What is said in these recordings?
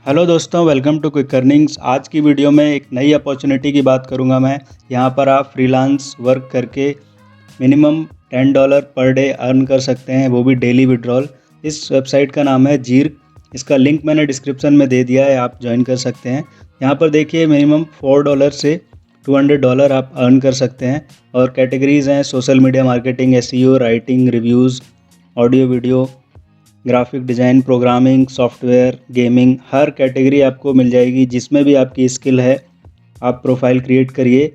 Hello दोस्तों, welcome to quick earnings. आज की वीडियो में एक नई अपॉर्चुनिटी की बात करूंगा मैं। यहाँ पर आप फ्रीलांस वर्क करके मिनिमम $10 पर डे अर्न कर सकते हैं, वो भी डेली विड्रॉल। इस वेबसाइट का नाम है जीर्क। इसका लिंक मैंने डिस्क्रिप्शन में दे दिया है, आप ज्वाइन कर सकते हैं। यहाँ पर देखिए मिनिमम $4 से $200 आप अर्न कर सकते हैं। और कैटेगरीज़ हैं social media marketing, SEO, writing, reviews, audio video, graphic design, programming, software, gaming, हर कैटेगरी आपको मिल जाएगी। जिसमें भी आपकी स्किल है आप प्रोफाइल क्रिएट करिए।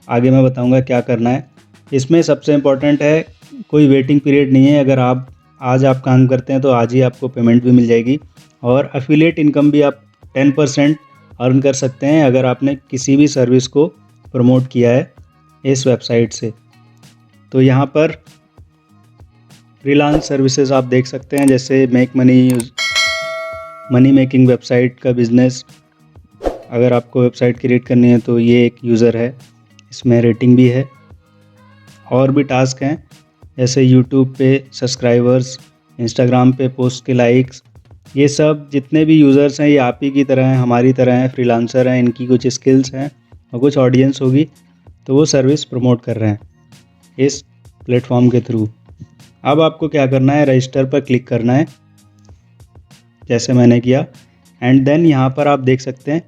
आगे मैं बताऊंगा क्या करना है। इसमें सबसे इम्पोर्टेंट है कोई वेटिंग पीरियड नहीं है। अगर आप काम करते हैं तो आज ही आपको पेमेंट भी मिल जाएगी। और एफिलिएट इनकम भी आप 10% अर्न कर सकते हैं अगर आपने किसी भी सर्विस को प्रमोट किया है इस वेबसाइट से। तो यहाँ पर फ्रीलांस सर्विसेज आप देख सकते हैं, जैसे मेक मनी मेकिंग वेबसाइट का बिज़नेस। अगर आपको वेबसाइट क्रिएट करनी है तो ये एक यूज़र है, इसमें रेटिंग भी है। और भी टास्क हैं जैसे यूट्यूब पे सब्सक्राइबर्स, इंस्टाग्राम पे पोस्ट के लाइक्स। ये सब जितने भी यूज़र्स हैं ये आप ही की तरह हैं, हमारी तरह हैं, फ्रीलांसर हैं। इनकी कुछ स्किल्स हैं और कुछ ऑडियंस होगी, तो वो सर्विस प्रमोट कर रहे हैं इस प्लेटफॉर्म के थ्रू। अब आपको क्या करना है, रजिस्टर पर क्लिक करना है जैसे मैंने किया। एंड देन यहाँ पर आप देख सकते हैं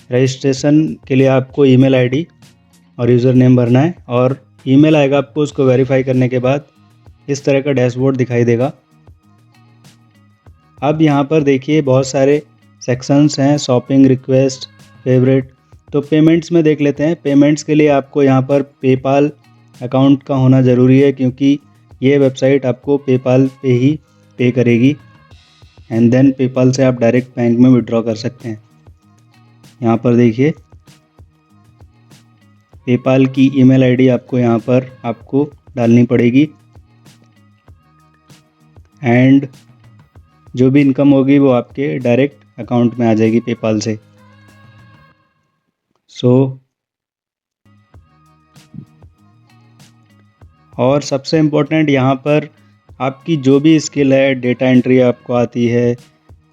रजिस्ट्रेशन के लिए आपको ईमेल आईडी और यूज़र नेम भरना है। और ईमेल आएगा आपको, उसको वेरीफाई करने के बाद इस तरह का डैशबोर्ड दिखाई देगा। अब यहाँ पर देखिए बहुत सारे सेक्शंस हैं, शॉपिंग, रिक्वेस्ट, फेवरेट। तो पेमेंट्स में देख लेते हैं। पेमेंट्स के लिए आपको यहाँ पर पेपाल अकाउंट का होना ज़रूरी है, क्योंकि ये वेबसाइट आपको पेपाल पे ही पे करेगी। एंड देन पेपाल से आप डायरेक्ट बैंक में विड्रॉ कर सकते हैं। यहाँ पर देखिए पेपाल की ईमेल आईडी आपको यहाँ पर डालनी पड़ेगी। एंड जो भी इनकम होगी वो आपके डायरेक्ट अकाउंट में आ जाएगी पेपाल से। और सबसे इम्पोर्टेंट यहाँ पर आपकी जो भी स्किल है, डेटा एंट्री आपको आती है,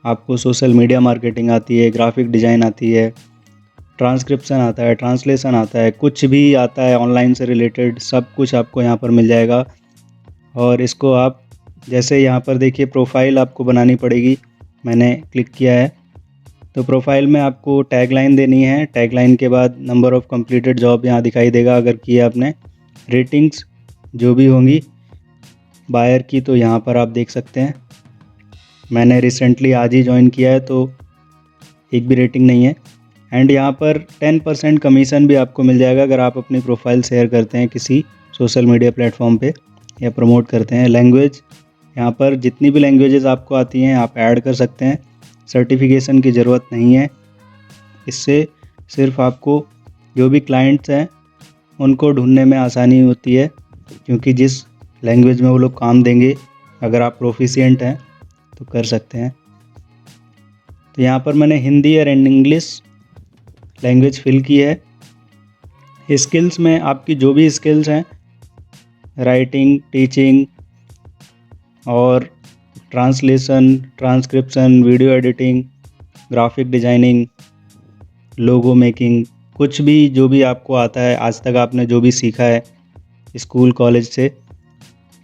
आपको सोशल मीडिया मार्केटिंग आती है, ग्राफिक डिज़ाइन आती है, ट्रांसक्रिप्शन आता है, ट्रांसलेशन आता है, कुछ भी आता है ऑनलाइन से रिलेटेड, सब कुछ आपको यहाँ पर मिल जाएगा। और इसको आप जैसे यहाँ पर देखिए प्रोफाइल आपको बनानी पड़ेगी। मैंने क्लिक किया है तो प्रोफाइल में आपको टैगलाइन देनी है। टैगलाइन के बाद नंबर ऑफ़ कंप्लीटेड जॉब यहाँ दिखाई देगा अगर किया आपने। रेटिंग्स जो भी होंगी बायर की, तो यहाँ पर आप देख सकते हैं। मैंने रिसेंटली आज ही ज्वाइन किया है तो एक भी रेटिंग नहीं है। एंड यहाँ पर 10% कमीशन भी आपको मिल जाएगा अगर आप अपनी प्रोफाइल शेयर करते हैं किसी सोशल मीडिया प्लेटफॉर्म पे या प्रमोट करते हैं। लैंग्वेज, यहाँ पर जितनी भी लैंग्वेजेस आपको आती हैं आप ऐड कर सकते हैं। सर्टिफिकेशन की ज़रूरत नहीं है। इससे सिर्फ आपको जो भी क्लाइंट्स हैं उनको ढूंढने में आसानी होती है, क्योंकि जिस लैंग्वेज में वो लोग काम देंगे अगर आप प्रोफिशिएंट हैं तो कर सकते हैं। तो यहाँ पर मैंने हिंदी और इंग्लिश लैंग्वेज फिल की है। स्किल्स में आपकी जो भी स्किल्स हैं, राइटिंग, टीचिंग और translation, transcription, video editing, graphic designing, logo making, कुछ भी जो भी आपको आता है, आज तक आपने जो भी सीखा है स्कूल कॉलेज से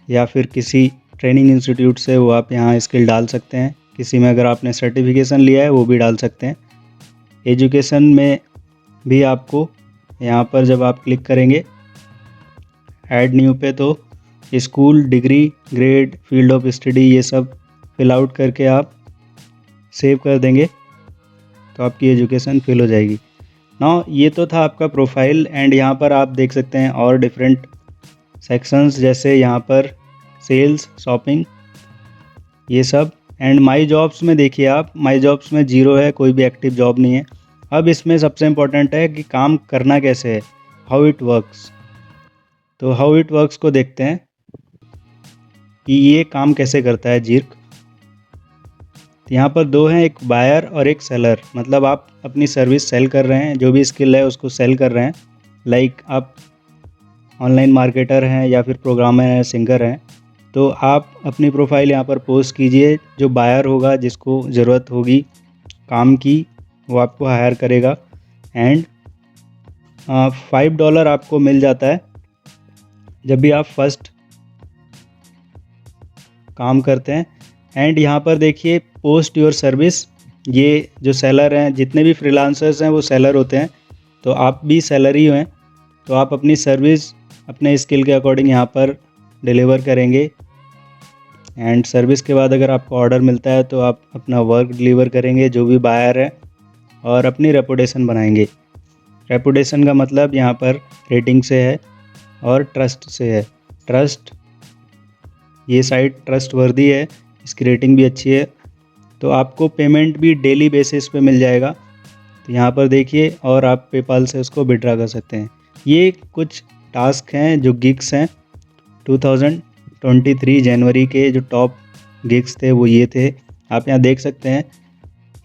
या फिर किसी ट्रेनिंग इंस्टीट्यूट से, वो आप यहाँ स्किल डाल सकते हैं। किसी में अगर आपने सर्टिफिकेशन लिया है वो भी डाल सकते हैं। एजुकेशन में भी आपको यहाँ पर जब आप क्लिक करेंगे ऐड न्यू पे, तो school, degree, grade, field of study, ये सब फिल आउट करके आप सेव कर देंगे तो आपकी एजुकेशन फिल हो जाएगी। नाउ ये तो था आपका प्रोफाइल। एंड यहाँ पर आप देख सकते हैं और डिफरेंट सेक्शंस, जैसे यहाँ पर सेल्स, शॉपिंग, ये सब। एंड माई जॉब्स में देखिए आप, माई जॉब्स में 0 है, कोई भी एक्टिव जॉब नहीं है। अब इसमें सबसे इम्पोर्टेंट है कि काम करना कैसे है, हाउ इट वर्क्स। तो हाउ इट वर्क्स को देखते हैं कि ये काम कैसे करता है जीर्क। यहाँ पर 2 हैं, एक बायर और एक सेलर। मतलब आप अपनी सर्विस सेल कर रहे हैं, जो भी स्किल है उसको सेल कर रहे हैं। लाइक आप ऑनलाइन मार्केटर हैं या फिर प्रोग्रामर हैं, सिंगर हैं, तो आप अपनी प्रोफाइल यहाँ पर पोस्ट कीजिए। जो बायर होगा, जिसको ज़रूरत होगी काम की, वो आपको हायर करेगा एंड $5 आपको मिल जाता है जब भी आप फर्स्ट काम करते हैं। एंड यहाँ पर देखिए पोस्ट योर सर्विस, ये जो सेलर हैं, जितने भी फ्रीलांसर्स हैं वो सेलर होते हैं, तो आप भी सेलर ही हैं। तो आप अपनी सर्विस अपने स्किल के अकॉर्डिंग यहाँ पर डिलीवर करेंगे एंड सर्विस के बाद अगर आपको ऑर्डर मिलता है तो आप अपना वर्क डिलीवर करेंगे जो भी बायर है और अपनी रेपुटेशन बनाएंगे। रेपुटेशन का मतलब यहाँ पर रेटिंग से है और ट्रस्ट से है। ट्रस्ट, ये साइट ट्रस्टवर्दी है, इसकी रेटिंग भी अच्छी है, तो आपको पेमेंट भी डेली बेसिस पे मिल जाएगा। तो यहाँ पर देखिए, और आप पेपाल से उसको विड्रॉ कर सकते हैं। ये कुछ टास्क हैं जो गिग्स हैं 2023 जनवरी के जो टॉप गिग्स थे वो ये थे। आप यहाँ देख सकते हैं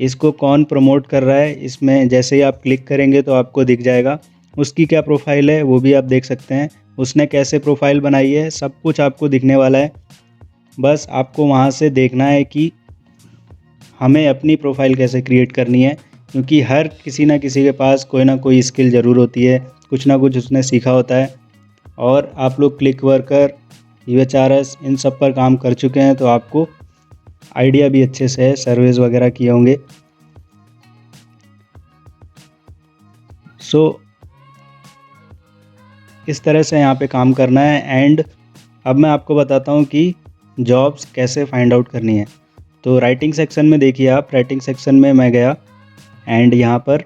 इसको कौन प्रमोट कर रहा है। इसमें जैसे ही आप क्लिक करेंगे तो आपको दिख जाएगा उसकी क्या प्रोफाइल है, वो भी आप देख सकते हैं। उसने कैसे प्रोफाइल बनाई है, सब कुछ आपको दिखने वाला है। बस आपको वहाँ से देखना है कि हमें अपनी प्रोफाइल कैसे क्रिएट करनी है, क्योंकि हर किसी ना किसी के पास कोई ना कोई स्किल ज़रूर होती है, कुछ ना कुछ उसने सीखा होता है। और आप लोग क्लिक वर्कर, UHRS इन सब पर काम कर चुके हैं, तो आपको आइडिया भी अच्छे से है, सर्वेज वगैरह किए होंगे। सो इस तरह से यहाँ पे काम करना है। एंड अब मैं आपको बताता हूँ कि जॉब्स कैसे फाइंड आउट करनी है। तो राइटिंग सेक्शन में देखिए, आप राइटिंग सेक्शन में मैं गया एंड यहाँ पर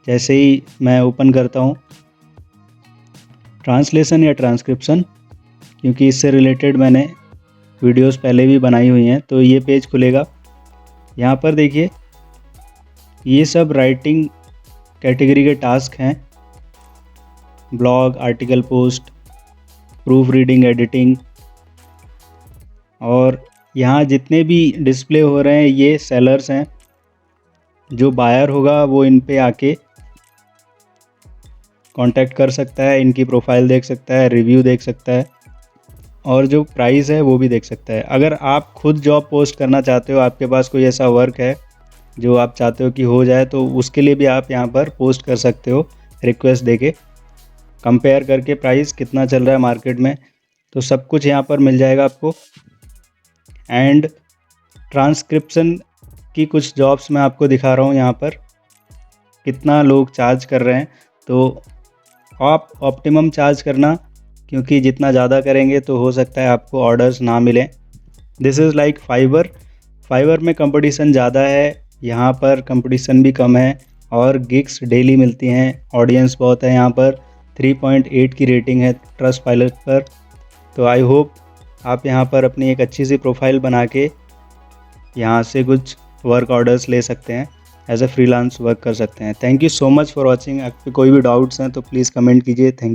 जैसे ही मैं ओपन करता हूँ ट्रांसलेशन या ट्रांसक्रिप्शन, क्योंकि इससे रिलेटेड मैंने वीडियोस पहले भी बनाई हुई हैं, तो ये पेज खुलेगा। यहाँ पर देखिए ये सब राइटिंग कैटेगरी के टास्क हैं, blog, article post, proof reading, editing. और यहाँ जितने भी डिस्प्ले हो रहे हैं ये सेलर्स हैं। जो बायर होगा वो इन पे आके कांटेक्ट कर सकता है, इनकी प्रोफाइल देख सकता है, रिव्यू देख सकता है और जो प्राइस है वो भी देख सकता है। अगर आप खुद जॉब पोस्ट करना चाहते हो, आपके पास कोई ऐसा वर्क है जो आप चाहते हो कि हो जाए, तो उसके लिए भी आप यहाँ पर पोस्ट कर सकते हो, रिक्वेस्ट देके कंपेयर करके प्राइस कितना चल रहा है मार्केट में, तो सब कुछ यहाँ पर मिल जाएगा आपको। एंड ट्रांसक्रिप्शन की कुछ जॉब्स मैं आपको दिखा रहा हूँ यहाँ पर कितना लोग चार्ज कर रहे हैं। तो आप ऑप्टिमम चार्ज करना, क्योंकि जितना ज़्यादा करेंगे तो हो सकता है आपको ऑर्डर्स ना मिलें। This is like Fiverr. Fiverr में कंपटीशन ज़्यादा है, यहाँ पर कंपटीशन भी कम है और गिग्स डेली मिलती हैं, ऑडियंस बहुत है। यहाँ पर 3.8 की रेटिंग है ट्रस्टपाइलट पर। तो आई होप आप यहाँ पर अपनी एक अच्छी सी प्रोफाइल बना के यहाँ से कुछ वर्क ऑर्डर्स ले सकते हैं, एज ए फ्रीलांस वर्क कर सकते हैं। Thank you so much for watching. आपके कोई भी डाउट्स हैं तो प्लीज़ कमेंट कीजिए। थैंक